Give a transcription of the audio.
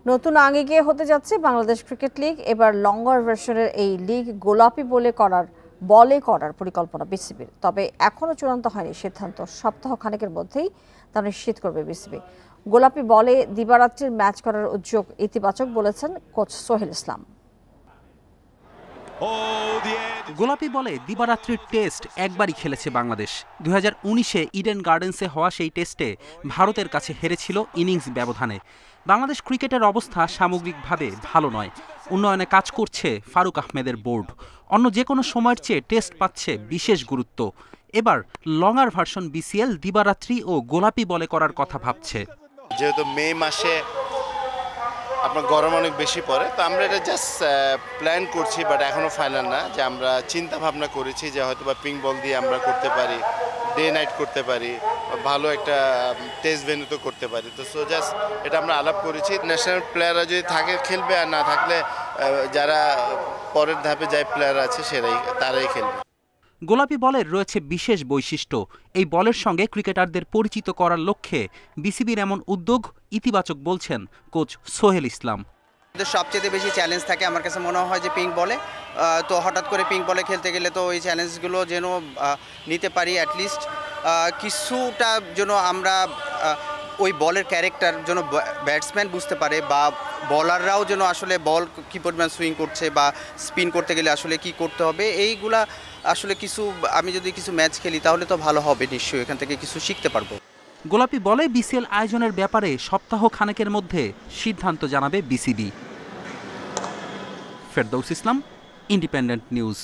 নতুন আঙ্গিকে হতে যাচ্ছে বাংলাদেশ ক্রিকেট লিগ। এবার লঙ্গার ভার্সনের এই লিগ গোলাপি বলে করার পরিকল্পনা বিসিবির। তবে এখনো চূড়ান্ত হয়নি সিদ্ধান্ত। সপ্তাহ খানেকের মধ্যেই তা নিশ্চিত করবে বিসিবি। গোলাপি বলে দিবারাত্রির ম্যাচ করার উদ্যোগ ইতিবাচক বলেছেন কোচ সোহেল ইসলাম। গোলাপি বলে দিবারাত্রির টেস্ট একবারই খেলেছে বাংলাদেশ। 2019-এ ইডেন গার্ডেন্সে হওয়া সেই টেস্টে ভারতের কাছে হেরেছিল ইনিংস ব্যবধানে। বাংলাদেশ ক্রিকেটের অবস্থা সামগ্রিকভাবে ভালো নয়। উন্নয়নে কাজ করছে ফারুক আহমেদের বোর্ড। অন্য যে কোনো সময়ের চেয়ে টেস্ট পাচ্ছে বিশেষ গুরুত্ব। এবার লঙ্গার ভার্সন বিসিএল দিবারাত্রি ও গোলাপি বলে করার কথা ভাবছে। যেহেতু মে মাসে আপনার গরম অনেক বেশি পড়ে, তো আমরা এটা জাস্ট প্ল্যান করছি, বাট এখনও ফাইনাল না। যে আমরা চিন্তা ভাবনা করেছি যে হয়তো বা পিঙ্ক বল দিয়ে আমরা করতে পারি, ডে নাইট করতে পারি, ভালো একটা টেস্ট ভেন্যুতে করতে পারি। তো সো জাস্ট এটা আমরা আলাপ করেছি। ন্যাশনাল প্লেয়াররা যদি থাকে খেলবে, আর না থাকলে যারা পরের ধাপে যায় প্লেয়ার আছে তারাই খেলবে। গোলাপি বলের রয়েছে বিশেষ বৈশিষ্ট্য। এই বলের সঙ্গে ক্রিকেটারদের পরিচিত করার লক্ষ্যে বিসিবির এমন উদ্যোগ ইতিবাচক বলছেন কোচ সোহেল ইসলাম। সবচেয়ে বেশি চ্যালেঞ্জ থাকে আমার কাছে মনে হয় যে পিঙ্ক বলে। তো হঠাৎ করে পিঙ্ক বলে খেলতে গেলে তো ওই চ্যালেঞ্জগুলো যেন নিতে পারি, অ্যাটলিস্ট কিছুটা যেন আমরা ওই বলের ক্যারেক্টার যেন ব্যাটসম্যান বুঝতে পারে, বা বলাররাও যেন আসলে বল কী পরিমাণ সুইং করছে বা স্পিন করতে গেলে আসলে কি করতে হবে, এইগুলা আসলে আমি যদি কিছু ম্যাচ খেলি তাহলে তো ভালো হবে, নিশ্চয়ই এখান থেকে কিছু শিখতে পারবো। গোলাপি বলে বিসিএল আয়োজনের ব্যাপারে সপ্তাহ খানেকের মধ্যে সিদ্ধান্ত জানাবে বিসিবি। ফেরদৌস ইসলাম, ইন্ডিপেন্ডেন্ট নিউজ।